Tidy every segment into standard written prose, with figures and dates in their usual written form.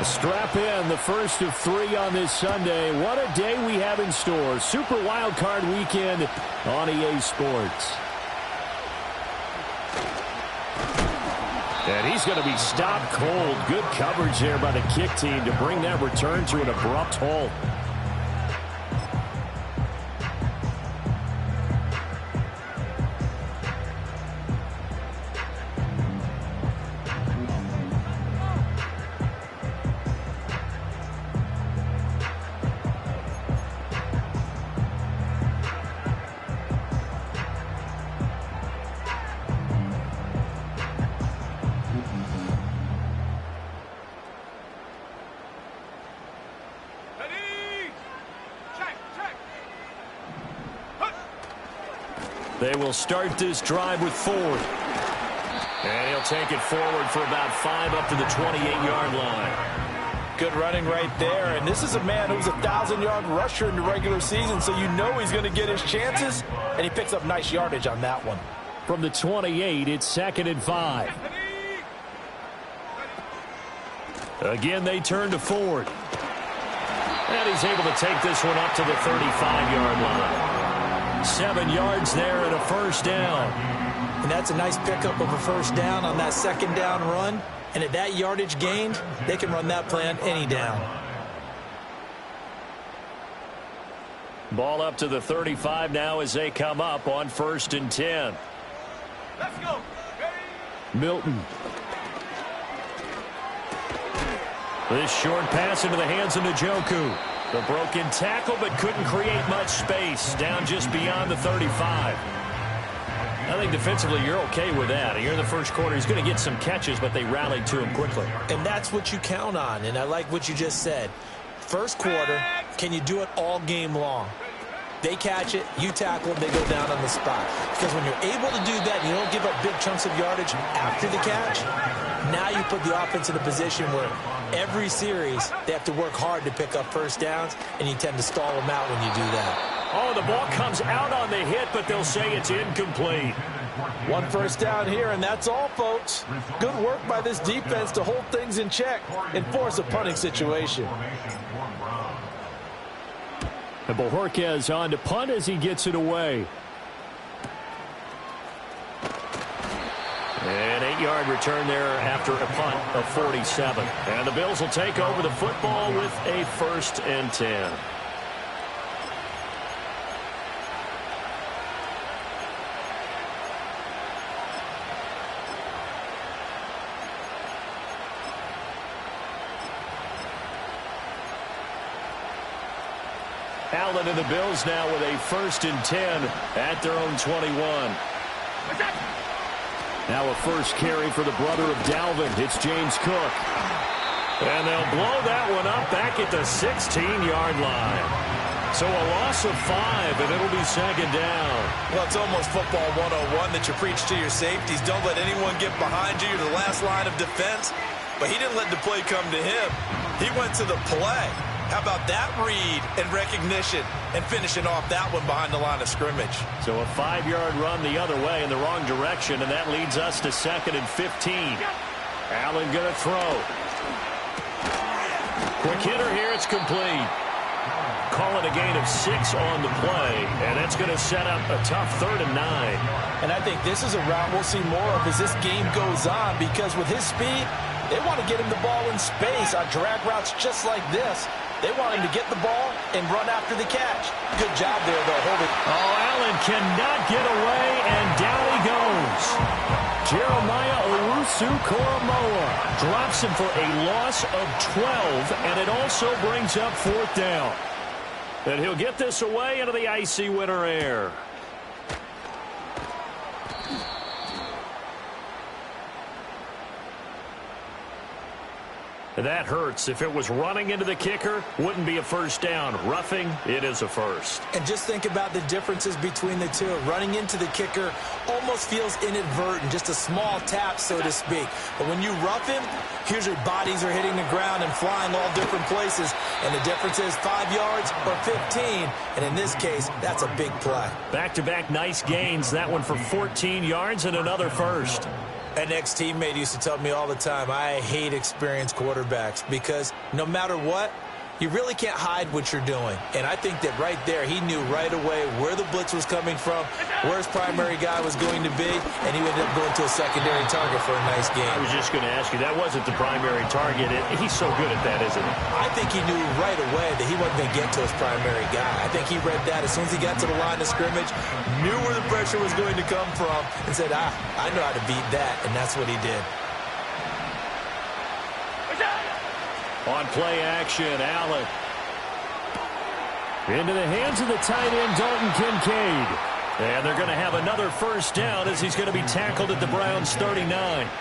Strap in, the first of 3 on this Sunday. What a day we have in store. Super Wild Card Weekend on EA Sports. And he's going to be stopped cold. Good coverage there by the kick team to bring that return to an abrupt halt. They will start this drive with Ford. And he'll take it forward for about 5 up to the 28-yard line. Good running right there. And this is a man who's a 1,000-yard rusher in the regular season, so you know he's going to get his chances. And he picks up nice yardage on that one. From the 28, it's 2nd and 5. Again, they turn to Ford. And he's able to take this one up to the 35-yard line. 7 yards there and a first down. And that's a nice pickup of a first down on that second down run. And at that yardage gained, they can run that play on any down. Ball up to the 35 now as they come up on 1st and 10. Let's go. Milton. This short pass into the hands of Njoku. The broken tackle, but couldn't create much space. Down just beyond the 35. I think defensively you're okay with that. Here in the first quarter, he's going to get some catches, but they rallied to him quickly. And that's what you count on, and I like what you just said. First quarter, can you do it all game long? They catch it, you tackle them, they go down on the spot. Because when you're able to do that, you don't give up big chunks of yardage after the catch. Now you put the offense in a position where every series they have to work hard to pick up first downs, and you tend to stall them out when you do that. Oh, the ball comes out on the hit, but they'll say it's incomplete. 1 first down here, and that's all, folks. Good work by this defense to hold things in check and force a punting situation. And Bojorquez on to punt as he gets it away. An 8-yard return there after a punt of 47. And the Bills will take over the football with a 1st and 10. Allen and the Bills now with a 1st and 10 at their own 21. Now a first carry for the brother of Dalvin. It's James Cook. And they'll blow that one up back at the 16-yard line. So a loss of 5, and it'll be 2nd down. Well, it's almost football 101 that you preach to your safeties. Don't let anyone get behind you. You're the last line of defense. But he didn't let the play come to him. He went to the play. How about that read and recognition and finishing off that one behind the line of scrimmage? So a 5-yard run the other way in the wrong direction, and that leads us to 2nd and 15. Allen going to throw. Quick hitter here, it's complete. Calling a gain of 6 on the play, and that's going to set up a tough 3rd and 9. And I think this is a route we'll see more of as this game goes on, because with his speed, they want to get him the ball in space on drag routes just like this. They want him to get the ball and run after the catch. Good job there, though, holding. Oh, Allen cannot get away, and down he goes. Jeremiah Owusu-Koramoah drops him for a loss of 12, and it also brings up 4th down. And he'll get this away into the icy winter air. That hurts. If it was running into the kicker, wouldn't be a first down. Roughing, it is a first. And just think about the differences between the two. Running into the kicker almost feels inadvertent, just a small tap, so to speak. But when you rough him, here's your bodies are hitting the ground and flying all different places. And the difference is 5 yards or 15. And in this case, that's a big play. Back-to-back nice gains. That one for 14 yards and another first. An ex-teammate used to tell me all the time, I hate experienced quarterbacks because no matter what, you really can't hide what you're doing. And I think that right there, he knew right away where the blitz was coming from, where his primary guy was going to be, and he ended up going to a secondary target for a nice game. I was just going to ask you, that wasn't the primary target. He's so good at that, isn't he? I think he knew right away that he wasn't going to get to his primary guy. I think he read that as soon as he got to the line of scrimmage, knew where the pressure was going to come from, and said, I know how to beat that, and that's what he did. On play action, Allen. Into the hands of the tight end, Dalton Kincaid. And they're going to have another first down as he's going to be tackled at the Browns' 39.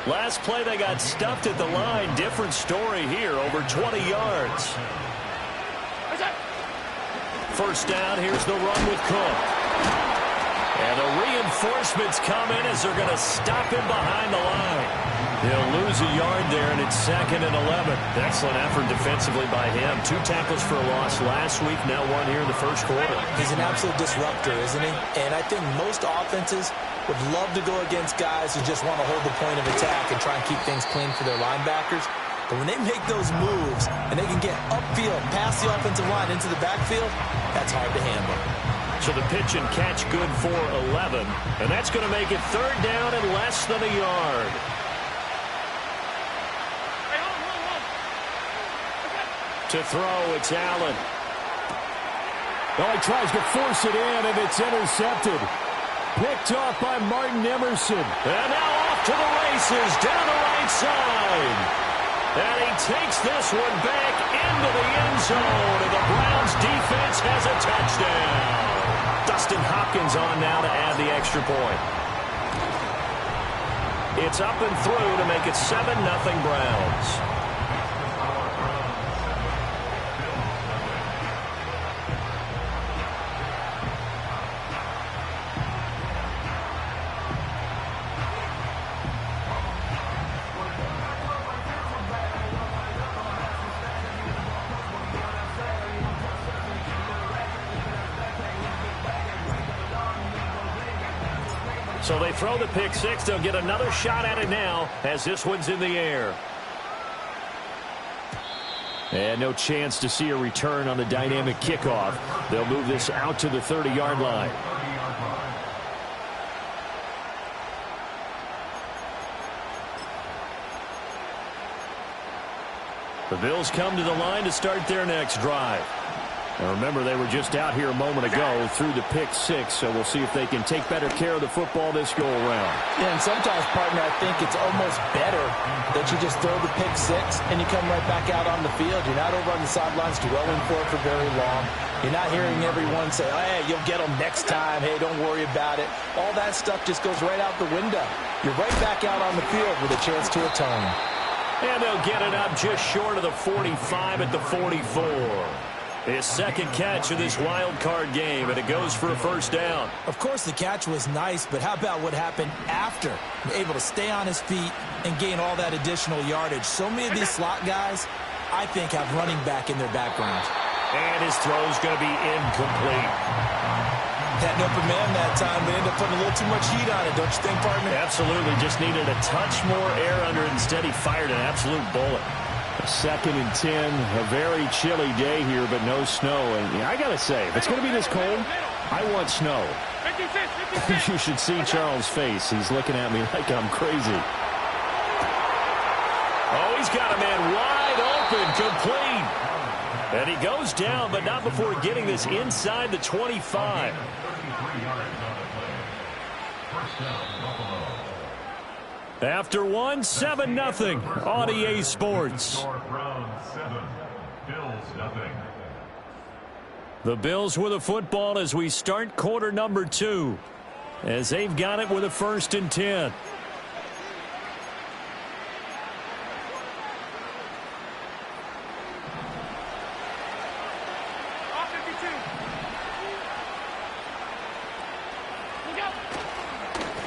Last play, they got stuffed at the line. Different story here, over 20 yards. First down, here's the run with Cook. And the reinforcements come in as they're going to stop him behind the line. He'll lose a yard there, and it's 2nd and 11. Excellent effort defensively by him. 2 tackles for a loss last week, now 1 here in the first quarter. He's an absolute disruptor, isn't he? And I think most offenses would love to go against guys who just want to hold the point of attack and try and keep things clean for their linebackers. But when they make those moves and they can get upfield, past the offensive line into the backfield, that's hard to handle. So the pitch and catch good for 11. And that's going to make it 3rd down and less than a yard. To throw, it's Allen. Oh, he tries to force it in, and it's intercepted. Picked off by Martin Emerson. And now off to the races, down the right side. And he takes this one back into the end zone, and the Browns defense has a touchdown. Dustin Hopkins on now to add the extra point. It's up and through to make it 7-0 Browns. So they throw the pick six. They'll get another shot at it now as this one's in the air. And no chance to see a return on the dynamic kickoff. They'll move this out to the 30-yard line. The Bills come to the line to start their next drive. And remember, they were just out here a moment ago through the pick six, so we'll see if they can take better care of the football this go-around. Yeah, and sometimes, partner, I think it's almost better that you just throw the pick six and you come right back out on the field. You're not over on the sidelines dwelling for it for very long. You're not hearing everyone say, oh, hey, you'll get them next time. Hey, don't worry about it. All that stuff just goes right out the window. You're right back out on the field with a chance to atone. And they'll get it up just short of the 45 at the 44. His second catch of this wild card game, and it goes for a first down. Of course, the catch was nice, but how about what happened after? Able to stay on his feet and gain all that additional yardage. So many of these slot guys, I think, have running back in their background. And his throw's going to be incomplete. Had an open man that time, but ended up putting a little too much heat on it, don't you think, partner? Absolutely. Just needed a touch more air under it. Instead, he fired an absolute bullet. 2nd and 10, a very chilly day here, but no snow. And I got to say, if it's going to be this cold, I want snow. You should see Charles' face. He's looking at me like I'm crazy. Oh, he's got a man wide open, complete. And he goes down, but not before getting this inside the 25. After one, 7-0 on EA Sports. The Bills with a football as we start quarter number 2. As they've got it with a 1st and 10.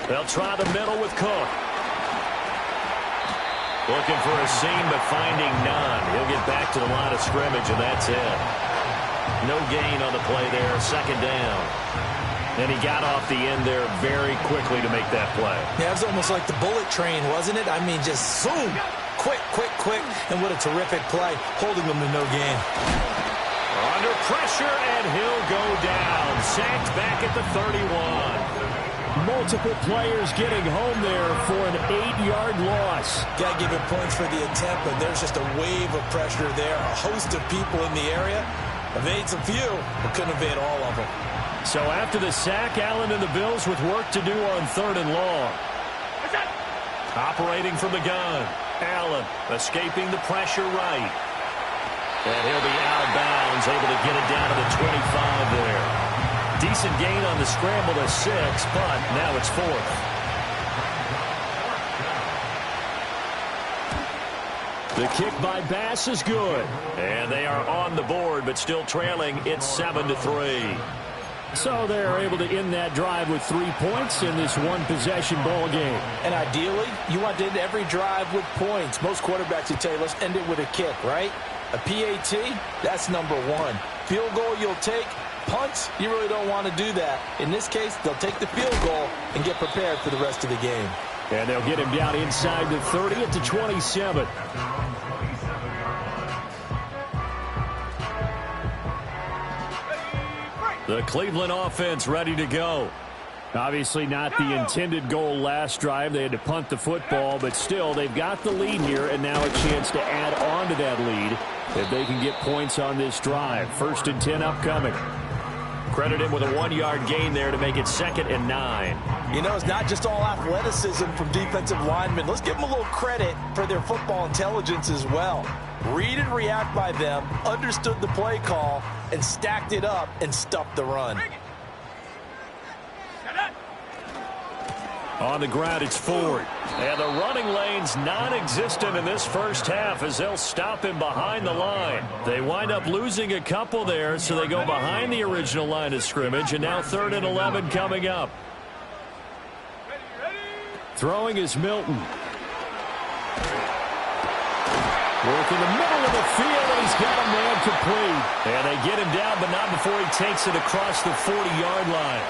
They'll try the middle with Cook. Looking for a seam, but finding none. He'll get back to the line of scrimmage, and that's it. No gain on the play there. 2nd down. And he got off the end there very quickly to make that play. Yeah, it was almost like the bullet train, wasn't it? I mean, just zoom. Quick, quick, quick. And what a terrific play, holding them to no gain. Under pressure, and he'll go down. Sacked back at the 31. Multiple players getting home there for an 8-yard loss. Got to give him points for the attempt, but there's just a wave of pressure there. A host of people in the area. Evades a few, but couldn't evade all of them. So after the sack, Allen and the Bills with work to do on 3rd and long. Operating from the gun. Allen escaping the pressure right. And he'll be out of bounds, able to get it down to the 25 there. Decent gain on the scramble to 6, but now it's 4th. The kick by Bass is good. And they are on the board, but still trailing. It's 7-3. So they're able to end that drive with 3 points in this one-possession ball game. And ideally, you want to end every drive with points. Most quarterbacks would tell you, let's end it with a kick, right? A PAT, that's number 1. Field goal you'll take. Punts, you really don't want to do that. In this case, they'll take the field goal and get prepared for the rest of the game. And they'll get him down inside the 30 at the 27. The Cleveland offense ready to go. Obviously not the intended goal last drive. They had to punt the football, but still they've got the lead here and now a chance to add on to that lead if they can get points on this drive. 1st and 10 upcoming. Credit him with a 1-yard gain there to make it 2nd and 9. You know, it's not just all athleticism from defensive linemen. Let's give them a little credit for their football intelligence as well. Read and react by them, understood the play call, and stacked it up and stuffed the run. On the ground, it's Ford. And the running lane's non-existent in this first half as they'll stop him behind the line. They wind up losing a couple there, so they go behind the original line of scrimmage, and now 3rd and 11 coming up. Throwing is Milton. Work in the middle of the field, and he's got a man complete. And they get him down, but not before he takes it across the 40-yard line.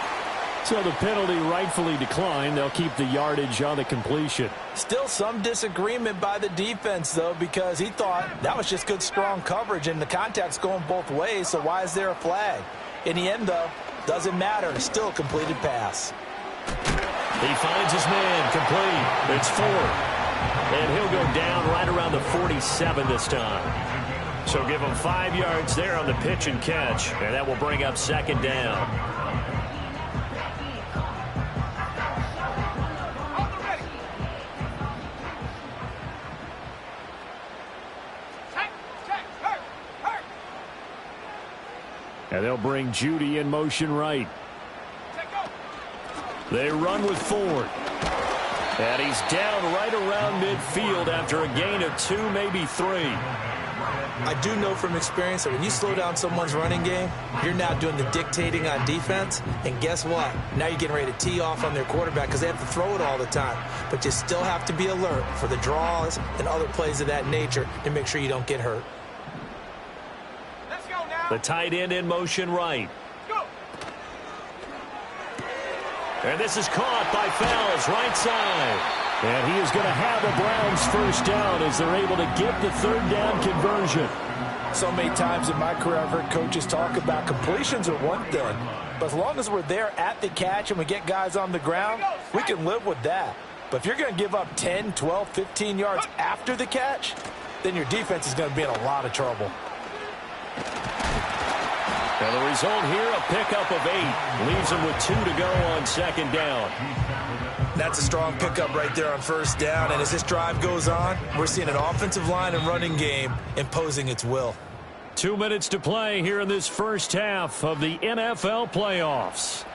So the penalty rightfully declined. They'll keep the yardage on the completion. Still some disagreement by the defense, though, because he thought that was just good, strong coverage, and the contact's going both ways, so why is there a flag? In the end, though, doesn't matter. It's still a completed pass. He finds his man complete. It's Ford. And he'll go down right around the 47 this time. So give him 5 yards there on the pitch and catch, and that will bring up 2nd down. And they'll bring Judy in motion right. They run with Ford. And he's down right around midfield after a gain of 2, maybe 3. I do know from experience that when you slow down someone's running game, you're now doing the dictating on defense. And guess what? Now you're getting ready to tee off on their quarterback because they have to throw it all the time. But you still have to be alert for the draws and other plays of that nature to make sure you don't get hurt. The tight end in motion right. And this is caught by Fells, right side. And he is going to have a Browns first down as they're able to get the 3rd down conversion. So many times in my career I've heard coaches talk about completions are one thing. But as long as we're there at the catch and we get guys on the ground, we can live with that. But if you're going to give up 10, 12, 15 yards after the catch, then your defense is going to be in a lot of trouble. And the result here, a pickup of 8. Leaves them with 2 to go on 2nd down. That's a strong pickup right there on 1st down. And as this drive goes on, we're seeing an offensive line and running game imposing its will. 2 minutes to play here in this first half of the NFL playoffs.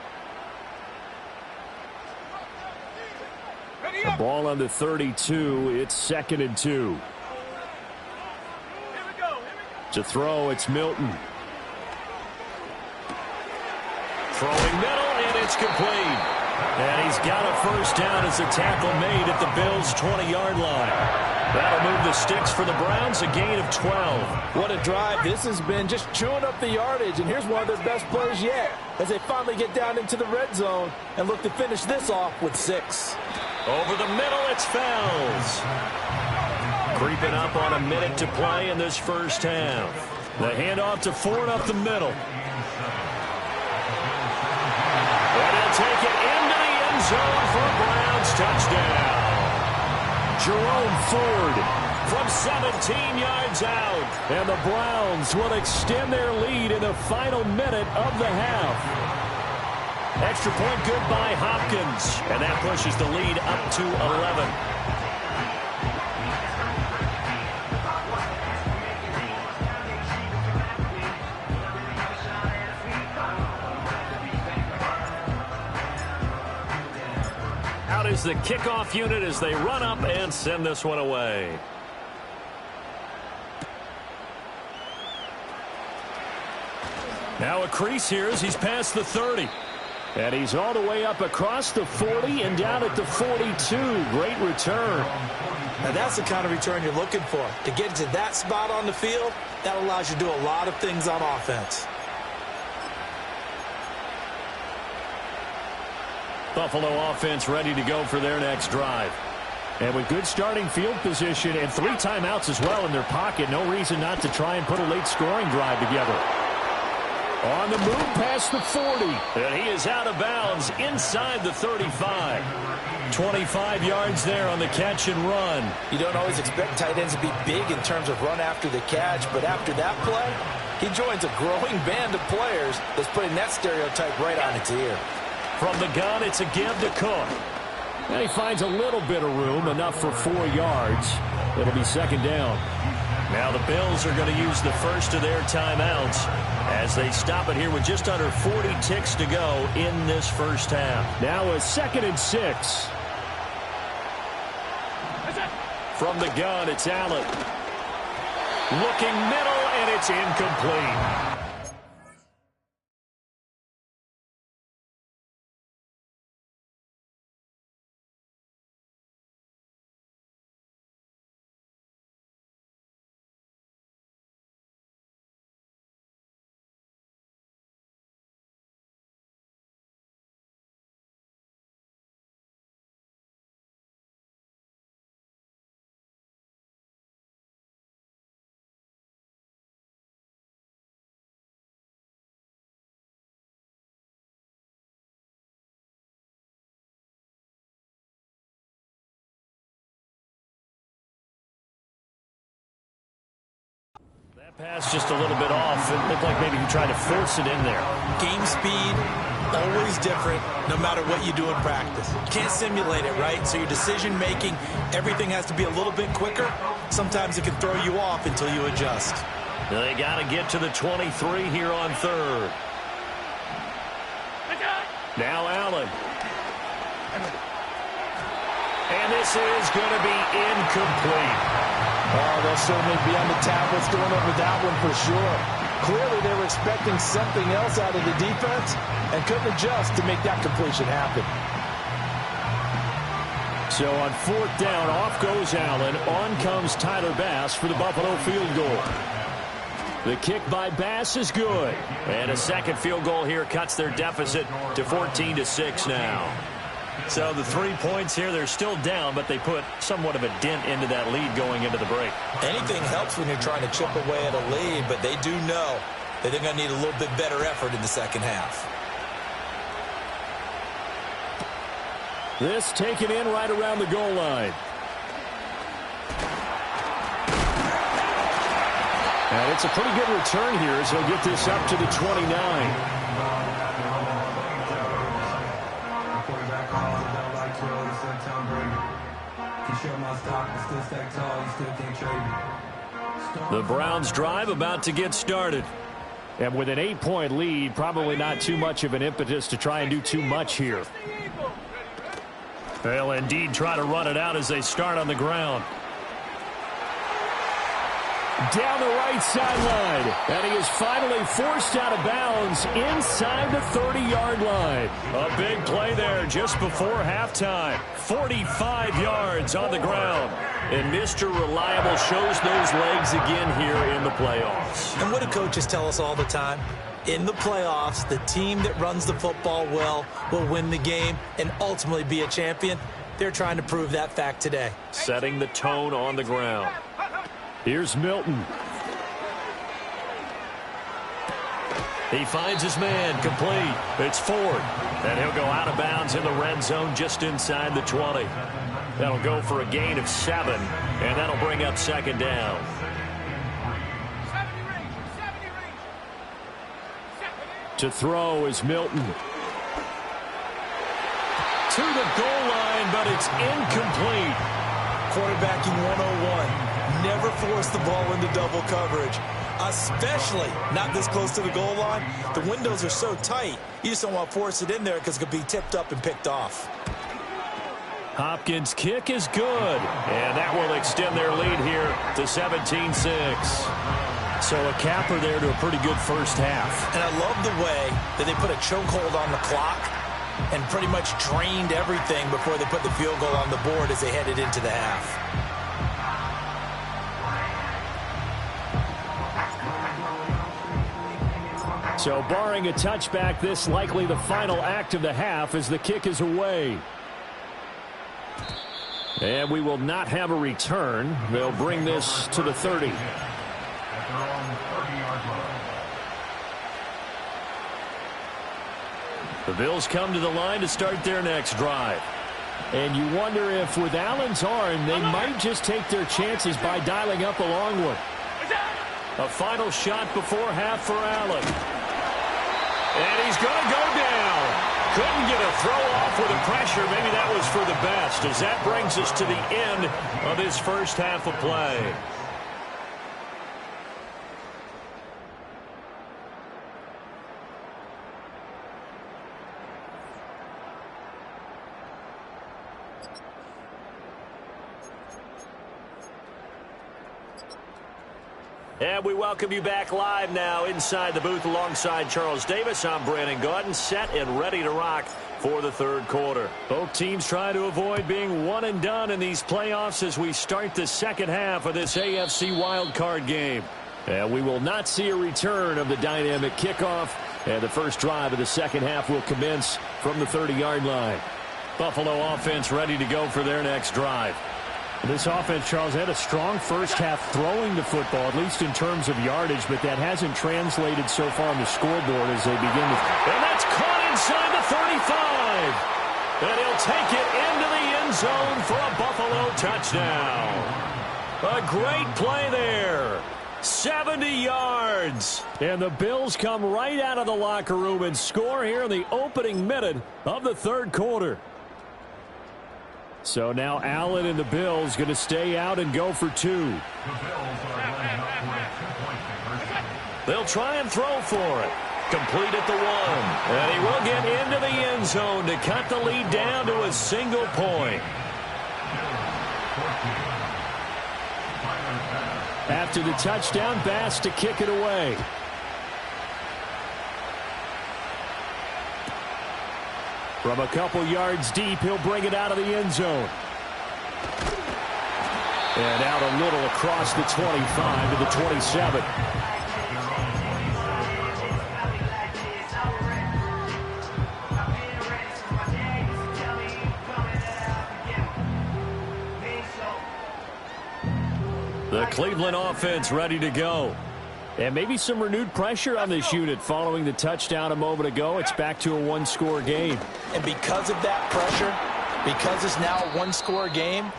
The ball on the 32. It's 2nd and 2. To throw, it's Milton. Throwing middle, and it's complete. And he's got a first down as a tackle made at the Bills' 20-yard line. That'll move the sticks for the Browns, a gain of 12. What a drive. This has been just chewing up the yardage, and here's one of their best plays yet as they finally get down into the red zone and look to finish this off with 6. Over the middle, it's Fells. Creeping up on a minute to play in this first half. The handoff to Ford up the middle. And he'll take it into the end zone for a Browns touchdown. Jerome Ford from 17 yards out. And the Browns will extend their lead in the final minute of the half. Extra point good by Hopkins. And that pushes the lead up to 11. Out is the kickoff unit as they run up and send this one away. Now a crease here as he's past the 30. And he's all the way up across the 40 and down at the 42. Great return. Now that's the kind of return you're looking for. To get to that spot on the field, that allows you to do a lot of things on offense. Buffalo offense ready to go for their next drive. And with good starting field position and 3 timeouts as well in their pocket, no reason not to try and put a late scoring drive together. On the move past the 40. And he is out of bounds inside the 35. 25 yards there on the catch and run. You don't always expect tight ends to be big in terms of run after the catch, but after that play, he joins a growing band of players that's putting that stereotype right on its ear. From the gun, it's a give to Cook. And he finds a little bit of room, enough for 4 yards. It'll be second down. Now the Bills are going to use the first of their timeouts as they stop it here with just under 40 ticks to go in this first half. Now a 2nd and 6. From the gun, it's Allen. Looking middle, and it's incomplete. That pass just a little bit off. It looked like maybe he tried to force it in there. Game speed, always different, no matter what you do in practice. You can't simulate it, right? So your decision-making, everything has to be a little bit quicker. Sometimes it can throw you off until you adjust. They got to get to the 23 here on 3rd. Now Allen. And this is going to be incomplete. Oh, they'll certainly be on the tablets going over that one for sure. Clearly, they were expecting something else out of the defense and couldn't adjust to make that completion happen. So on 4th down, off goes Allen. On comes Tyler Bass for the Buffalo field goal. The kick by Bass is good. And a second field goal here cuts their deficit to 14-6 now. So the 3 points here, they're still down, but they put somewhat of a dent into that lead going into the break. Anything helps when you're trying to chip away at a lead, but they do know that they're going to need a little bit better effort in the second half. This taken in right around the goal line. And it's a pretty good return here as he'll get this up to the 29. The Browns drive about to get started. And with an 8-point lead, probably not too much of an impetus to try and do too much here. They'll indeed try to run it out as they start on the ground. down the right sideline. And he is finally forced out of bounds inside the 30-yard line. A big play there just before halftime. 45 yards on the ground. And Mr. Reliable shows those legs again here in the playoffs. And what do coaches tell us all the time? In the playoffs, the team that runs the football well will win the game and ultimately be a champion. They're trying to prove that fact today. Setting the tone on the ground. Here's Milton. He finds his man complete. It's Ford. And he'll go out of bounds in the red zone just inside the 20. That'll go for a gain of 7, and that'll bring up second down. To throw is Milton. To the goal line, but it's incomplete. Quarterbacking 101. Never force the ball into double coverage, especially not this close to the goal line. The windows are so tight, you just don't want to force it in there because it could be tipped up and picked off. Hopkins' kick is good, and that will extend their lead here to 17-6. So a capper there to a pretty good first half. And I love the way that they put a chokehold on the clock and pretty much drained everything before they put the field goal on the board as they headed into the half. So barring a touchback, this likely the final act of the half as the kick is away. And we will not have a return. They'll bring this to the 30. The Bills come to the line to start their next drive. And you wonder if with Allen's arm, they might just take their chances by dialing up a long one. A final shot before half for Allen. And he's going to go down. Couldn't get a throw off with the pressure. Maybe that was for the best, as that brings us to the end of this first half of play. And we welcome you back live now inside the booth alongside Charles Davis. I'm Brandon Gaudin, set and ready to rock for the third quarter. Both teams try to avoid being one and done in these playoffs as we start the second half of this AFC wildcard game. And we will not see a return of the dynamic kickoff. And the first drive of the second half will commence from the 30-yard line. Buffalo offense ready to go for their next drive. This offense, Charles, had a strong first half throwing the football, at least in terms of yardage, but that hasn't translated so far on the scoreboard as they begin with. And that's caught inside the 35. And he'll take it into the end zone for a Buffalo touchdown. A great play there. 70 yards. And the Bills come right out of the locker room and score here in the opening minute of the third quarter. So now Allen and the Bills going to stay out and go for 2. They'll try and throw for it. Complete at the 1. And he will get into the end zone to cut the lead down to a single point. After the touchdown, Bass to kick it away. From a couple yards deep, he'll bring it out of the end zone. And out a little across the 25 to the 27. The Cleveland offense ready to go. And maybe some renewed pressure on this unit following the touchdown a moment ago. It's back to a one-score game. And because of that pressure, because it's now a one-score game,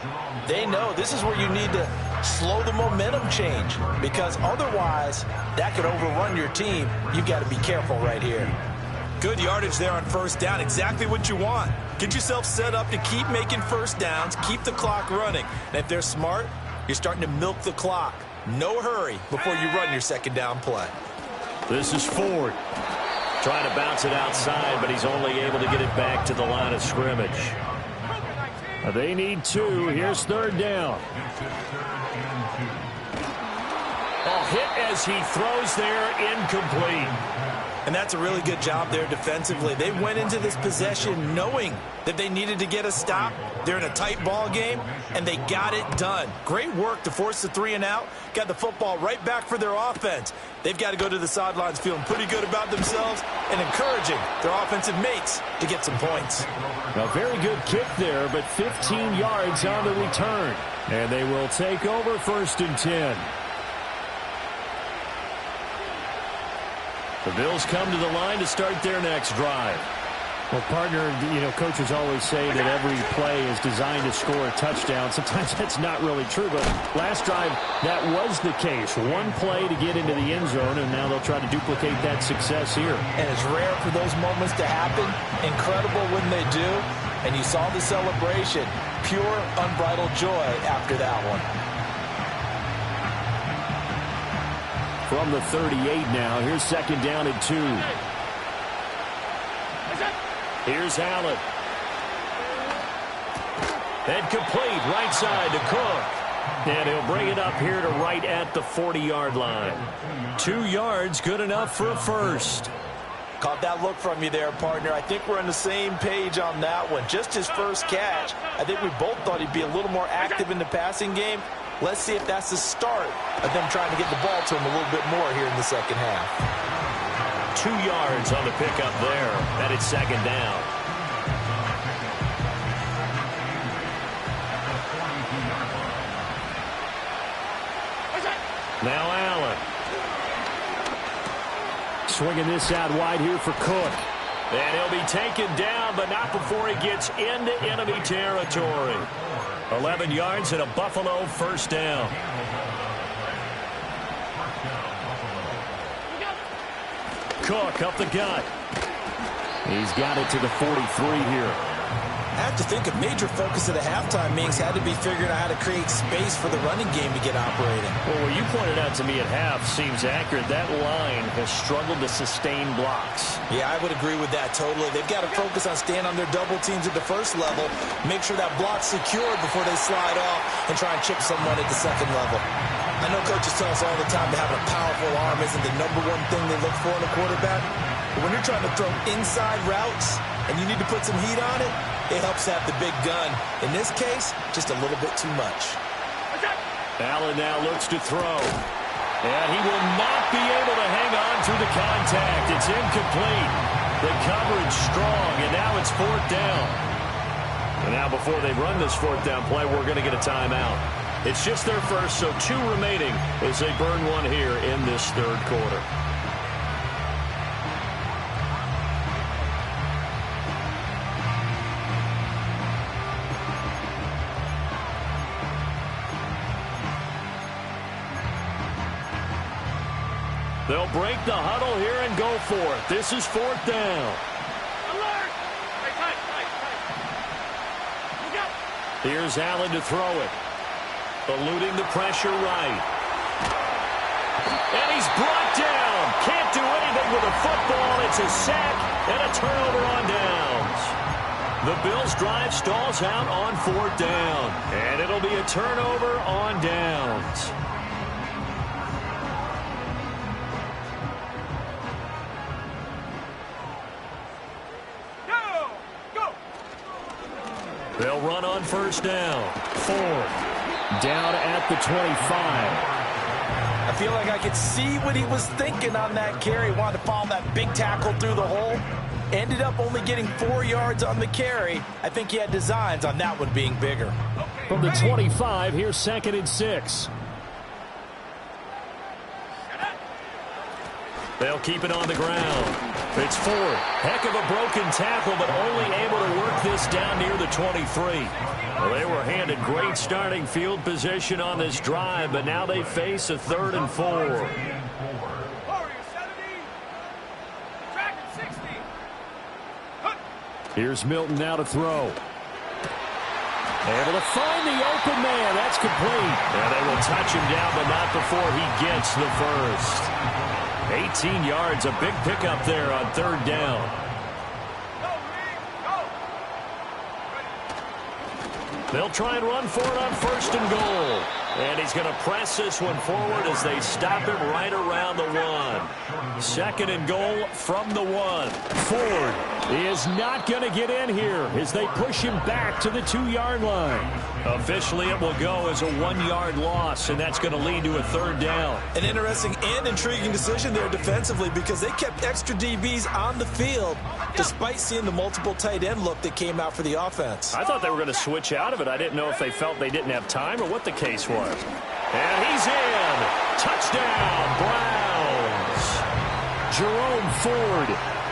they know this is where you need to slow the momentum change, because otherwise that could overrun your team. You've got to be careful right here. Good yardage there on first down. Exactly what you want. Get yourself set up to keep making first downs, keep the clock running. And if they're smart, you're starting to milk the clock. No hurry before you run your second down play. This is Ford. Trying to bounce it outside, but he's only able to get it back to the line of scrimmage. They need 2. Here's third down. A hit as he throws there, incomplete. And that's a really good job there defensively. They went into this possession knowing that they needed to get a stop. They're in a tight ball game, and they got it done. Great work to force the 3 and out. Got the football right back for their offense. They've got to go to the sidelines feeling pretty good about themselves and encouraging their offensive mates to get some points. A very good kick there, but 15 yards on the return. And they will take over 1st and 10. The Bills come to the line to start their next drive. Well, partner, coaches always say that every play is designed to score a touchdown. Sometimes that's not really true, but last drive, that was the case. One play to get into the end zone, and now they'll try to duplicate that success here. And it's rare for those moments to happen. Incredible when they do. And you saw the celebration. Pure, unbridled joy after that one. From the 38 now, here's 2nd down and 2. Here's Allen. And complete right side to Cook. And he'll bring it up here to right at the 40-yard line. 2 yards, good enough for a first. Caught that look from you there, partner. I think we're on the same page on that one. Just his first catch. I think we both thought he'd be a little more active in the passing game. Let's see if that's the start of them trying to get the ball to him a little bit more here in the second half. 2 yards on the pickup there. And it's 2nd down. Now Allen. Swinging this out wide here for Cook. And he'll be taken down, but not before he gets into enemy territory. 11 yards and a Buffalo 1st down. Cook up the gut. He's got it to the 43 here. I have to think a major focus of the halftime meetings had to be figuring out how to create space for the running game to get operating. Well, what you pointed out to me at half seems accurate. That line has struggled to sustain blocks. Yeah, I would agree with that totally. They've got to focus on staying on their double teams at the first level, make sure that block's secured before they slide off and try and chip someone at the second level. I know coaches tell us all the time that having a powerful arm isn't the #1 thing they look for in a quarterback. But when you're trying to throw inside routes and you need to put some heat on it, it helps have the big gun. In this case, just a little bit too much. Allen now looks to throw. And he will not be able to hang on through the contact. It's incomplete. The coverage strong, and now it's 4th down. And now before they run this 4th down play, we're going to get a timeout. It's just their first, so 2 remaining as they burn one here in this 3rd quarter. They'll break the huddle here and go for it. This is 4th down. Here's Allen to throw it. Eluding the pressure right. And he's brought down. Can't do anything with a football. It's a sack and a turnover on downs. The Bills' drive stalls out on 4th down. And it'll be a turnover on downs. They'll run on 1st down. 4th. Down at the 25. I feel like I could see what he was thinking on that carry. Wanted to follow that big tackle through the hole. Ended up only getting 4 yards on the carry. I think he had designs on that one being bigger. From the 25, here's 2nd and 6. They'll keep it on the ground. It's 4th. Heck of a broken tackle, but only able to work this down near the 23. Well, they were handed great starting field position on this drive, but now they face a 3rd and 4. Here's Milton now to throw. Able to find the open man. That's complete. And they will touch him down, but not before he gets the first. 18 yards, a big pickup there on 3rd down. They'll try and run for it on 1st and goal. And he's going to press this one forward as they stop him right around the 1. 2nd and goal from the 1. Ford is not going to get in here as they push him back to the 2-yard line. Officially, it will go as a 1-yard loss, and that's going to lead to a 3rd down. An interesting and intriguing decision there defensively because they kept extra DBs on the field despite seeing the multiple tight end look that came out for the offense. I thought they were going to switch out of it. I didn't know if they felt they didn't have time or what the case was. And he's in. Touchdown, Browns. Jerome Ford,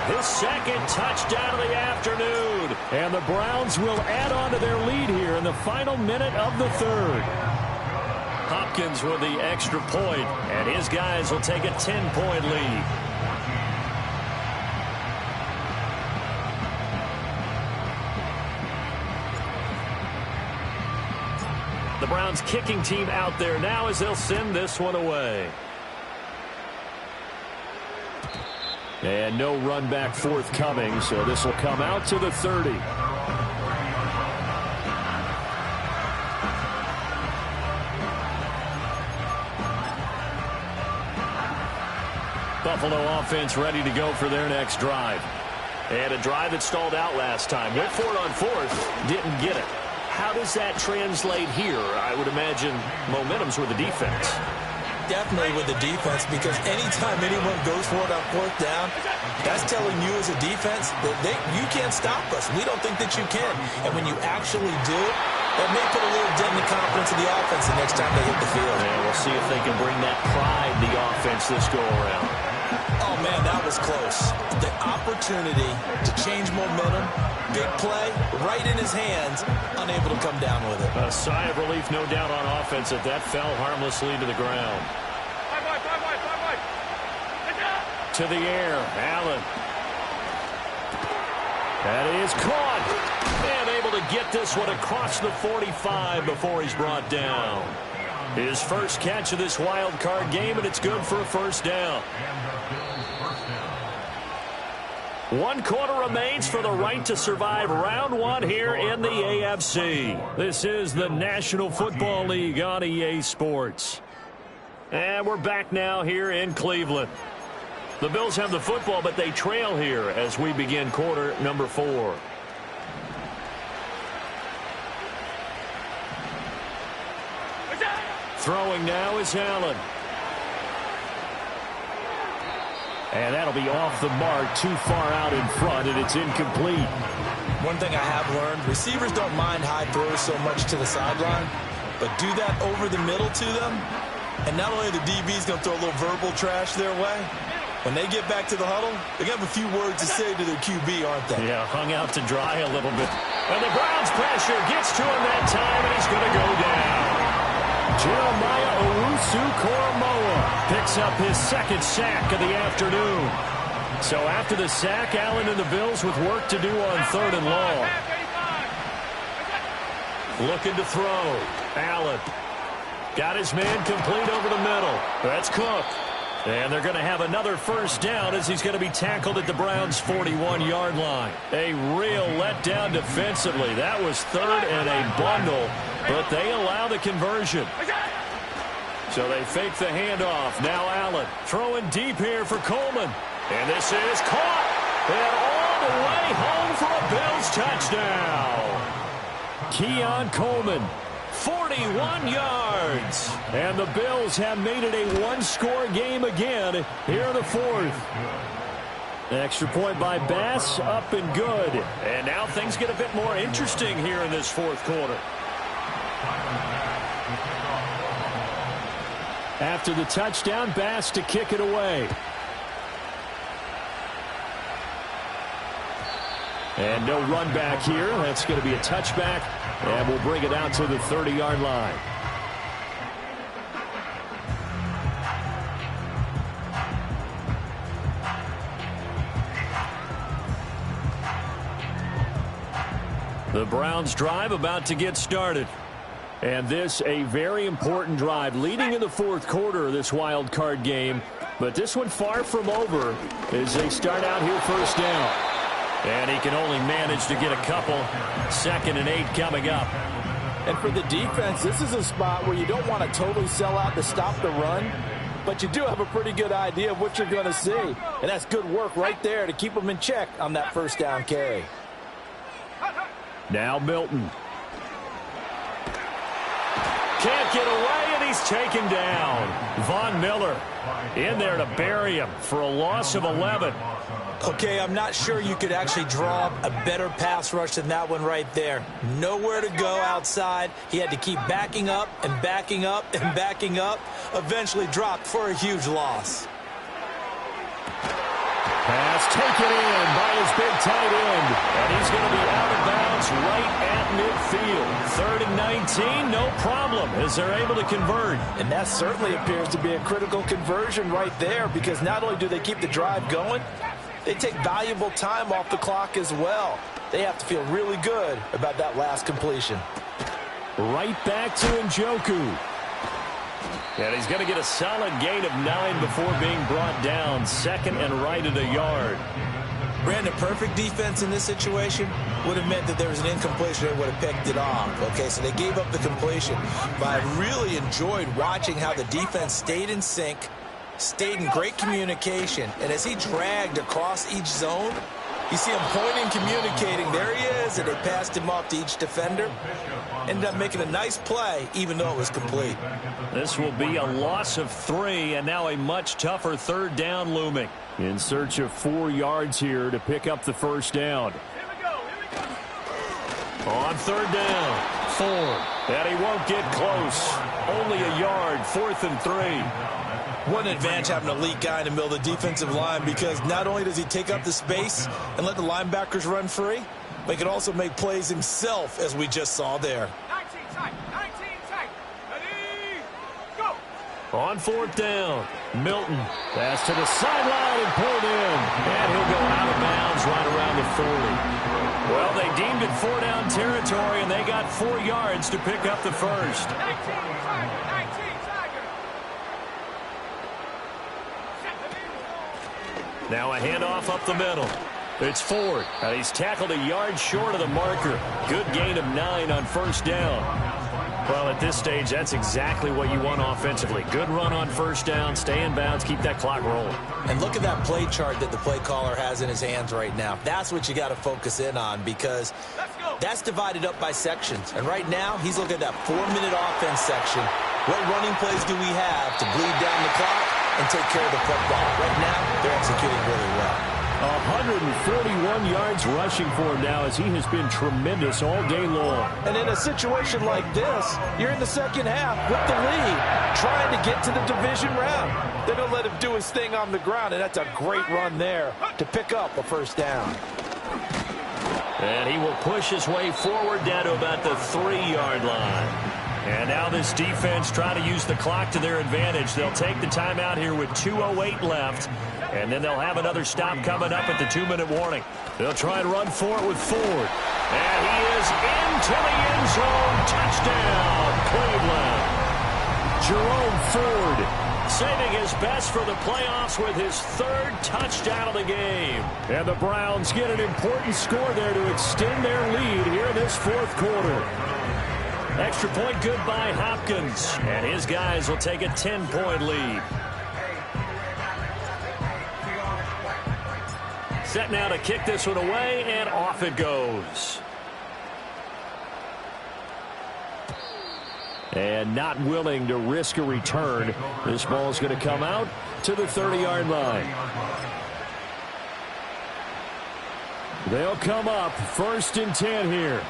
His 2nd touchdown of the afternoon. and the Browns will add on to their lead here in the final minute of the 3rd. Hopkins with the extra point, and his guys will take a 10-point lead. The Browns kicking team out there now as they'll send this one away. And no run back forthcoming, so this will come out to the 30. Buffalo offense ready to go for their next drive. And a drive that stalled out last time. Went for it on 4th, didn't get it. How does that translate here? I would imagine momentum's with the defense. Definitely with the defense, because anytime anyone goes for it on 4th down, that's telling you as a defense that you can't stop us. We don't think that you can. And when you actually do, that may put a little dent in the confidence of the offense the next time they hit the field. And we'll see if they can bring that pride to the offense this go-around. Oh, man, that was close. The opportunity to change momentum, big play, right in his hands, unable to come down with it. A sigh of relief, no doubt, on offense that fell harmlessly to the ground. To the air, Allen. That is caught. And able to get this one across the 45 before he's brought down. His first catch of this wild card game, and it's good for a 1st down. 1 quarter remains for the right to survive round 1 here in the AFC. This is the National Football League on EA Sports. And we're back now here in Cleveland. The Bills have the football, but they trail here as we begin quarter number 4. Throwing now is Allen. And that'll be off the mark, too far out in front, and it's incomplete. One thing I have learned, receivers don't mind high throws so much to the sideline, but do that over the middle to them, and not only are the DBs going to throw a little verbal trash their way, when they get back to the huddle, they have a few words to say to their QB, aren't they? Yeah, hung out to dry a little bit. And the Browns pressure gets to him that time, and he's going to go down. Jeremiah Owusu-Koramoah Picks up his 2nd sack of the afternoon. So after the sack, Allen and the Bills with work to do on 3rd and long. Looking to throw. Allen got his man complete over the middle. That's Cook. And they're going to have another 1st down as he's going to be tackled at the Browns' 41-yard line. A real letdown defensively. That was 3rd and a bundle, but they allow the conversion. So they fake the handoff. Now Allen throwing deep here for Coleman. And this is caught. And all the way home for a Bills touchdown. Keon Coleman, 41 yards. And the Bills have made it a 1-score game again here in the 4th. Extra point by Bass, up and good. And now things get a bit more interesting here in this 4th quarter. After the touchdown, Bass to kick it away. And no run back here. That's going to be a touchback. And we'll bring it out to the 30-yard line. The Browns drive about to get started. And this a very important drive leading in the 4th quarter of this wild card game. But this one far from over as they start out here 1st down. And he can only manage to get a couple. 2nd and 8 coming up. And for the defense, this is a spot where you don't want to totally sell out to stop the run, but you do have a pretty good idea of what you're going to see. And that's good work right there to keep them in check on that first down carry. Now Milton. Can't get away, and he's taken down. Von Miller in there to bury him for a loss of 11. Okay, I'm not sure you could actually draw a better pass rush than that one right there. Nowhere to go outside. He had to keep backing up and backing up and backing up. Eventually dropped for a huge loss. Pass taken in by his big tight end. And he's going to be out of bounds right at midfield. 3rd and 19, no problem, as they're able to convert. And that certainly appears to be a critical conversion right there, because not only do they keep the drive going, they take valuable time off the clock as well. They have to feel really good about that last completion. Right back to Njoku. And he's going to get a solid gain of 9 before being brought down. 2nd and right at a yard. Brandon, perfect defense in this situation would have meant that there was an incompletion. They would have picked it off. Okay, so they gave up the completion. But I really enjoyed watching how the defense stayed in sync, stayed in great communication. And as he dragged across each zone, you see him pointing, communicating. There he is, and they passed him off to each defender. Ended up making a nice play, even though it was complete. This will be a loss of 3, and now a much tougher 3rd down looming. In search of 4 yards here to pick up the first down. On 3rd down, Ford. And he won't get close. Only a yard, 4th and 3. What an advantage having an elite guy in the middle of the defensive line, because not only does he take up the space and let the linebackers run free, but he can also make plays himself, as we just saw there. 19 tight, ready, go! On 4th down, Milton. Pass to the sideline and pulled in. And he'll go out of bounds right around the 40. Well, they deemed it 4-down territory, and they got 4 yards to pick up the first. 19 tiger. Now a handoff up the middle. It's Ford. And he's tackled a yard short of the marker. Good gain of 9 on 1st down. Well, at this stage, that's exactly what you want offensively. Good run on 1st down, stay in bounds, keep that clock rolling. And look at that play chart that the play caller has in his hands right now. That's what you got to focus in on, because that's divided up by sections. And right now, he's looking at that 4-minute offense section. What running plays do we have to bleed down the clock and take care of the football? Right now, they're executing really well. 141 yards rushing for him now, as he has been tremendous all day long. And in a situation like this, you're in the second half with the lead, trying to get to the division round. They're going to let him do his thing on the ground, and that's a great run there to pick up a 1st down. And he will push his way forward down to about the 3-yard line. And now this defense trying to use the clock to their advantage. They'll take the timeout here with 2:08 left. And then they'll have another stop coming up at the 2-minute warning. They'll try and run for it with Ford. And he is into the end zone. Touchdown, Cleveland. Jerome Ford saving his best for the playoffs with his 3rd touchdown of the game. And the Browns get an important score there to extend their lead here in this 4th quarter. Extra point good by Hopkins. And his guys will take a 10-point lead. Set now to kick this one away, and off it goes. And not willing to risk a return. This ball is going to come out to the 30-yard line. They'll come up 1st and 10 here.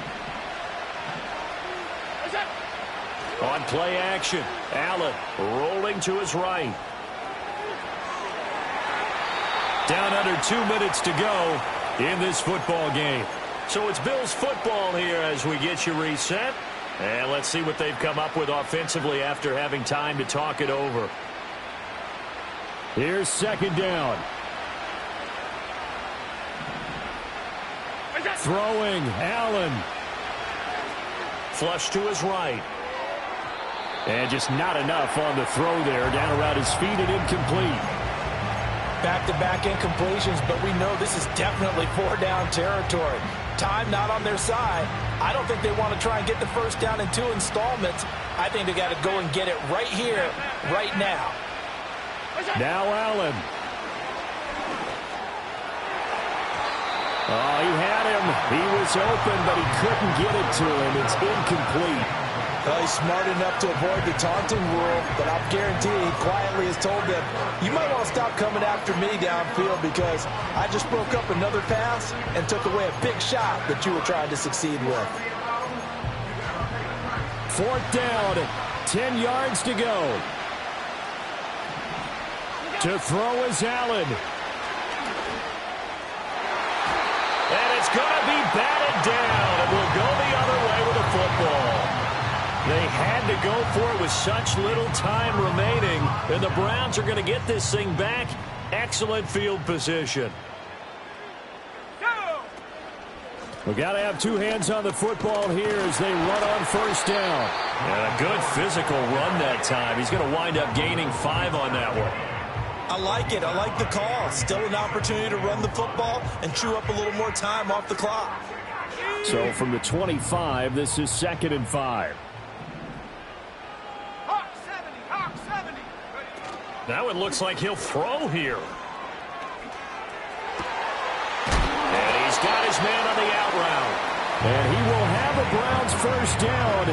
On play action, Allen rolling to his right. Down under 2 minutes to go in this football game. So it's Bills football here as we get you reset. And let's see what they've come up with offensively after having time to talk it over. Here's 2nd down. Throwing, Allen. Flush to his right. And just not enough on the throw there. Down around his feet and incomplete. Back-to-back incompletions, but we know this is definitely 4-down territory. time not on their side. I don't think they want to try and get the first down in 2 installments. I think they got to go and get it right here, right now. Now Allen. Oh, he had him. He was open, but he couldn't get it to him. It's incomplete. He's smart enough to avoid the taunting rule, but I'm guaranteeing he quietly has told them, you might want to stop coming after me downfield because I just broke up another pass and took away a big shot that you were trying to succeed with. 4th down, 10 yards to go. To throw is Allen. And it's going to be batted down, and we'll go the other way with the football. They had to go for it with such little time remaining, and the Browns are going to get this thing back. Excellent field position. We got to have 2 hands on the football here as they run on 1st down. And a good physical run that time. He's going to wind up gaining 5 on that one. I like it. I like the call. Still an opportunity to run the football and chew up a little more time off the clock. So from the 25, this is 2nd and 5. Hawk 70. Now it looks like he'll throw here. And he's got his man on the out route. And he will have a Browns 1st down.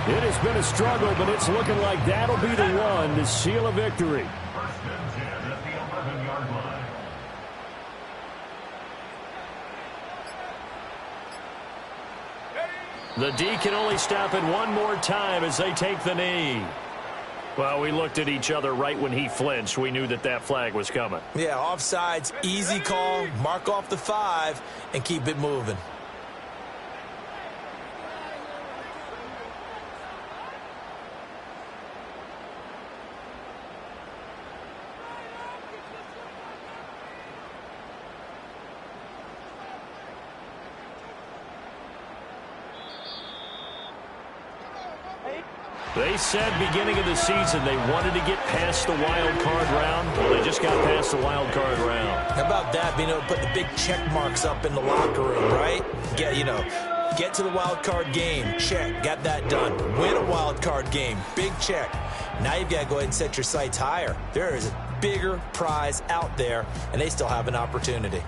It has been a struggle, but it's looking like that'll be the one to seal a victory. The D can only stop it one more time as they take the knee. Well, we looked at each other right when he flinched. We knew that that flag was coming. Yeah, offsides, easy call, mark off the 5, and keep it moving. They said beginning of the season they wanted to get past the wild card round. Well, they just got past the wild card round. How about that, being able to put the big check marks up in the locker room, right? Get to the wild card game, check, got that done. Win a wild card game, big check. Now you've got to go ahead and set your sights higher. There is a bigger prize out there, and they still have an opportunity.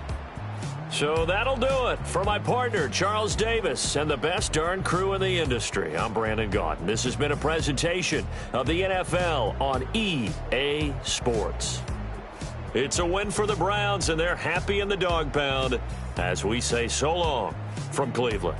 So that'll do it for my partner, Charles Davis, and the best darn crew in the industry. I'm Brandon Gaudin. This has been a presentation of the NFL on EA Sports. It's a win for the Browns, and they're happy in the dog pound as we say so long from Cleveland.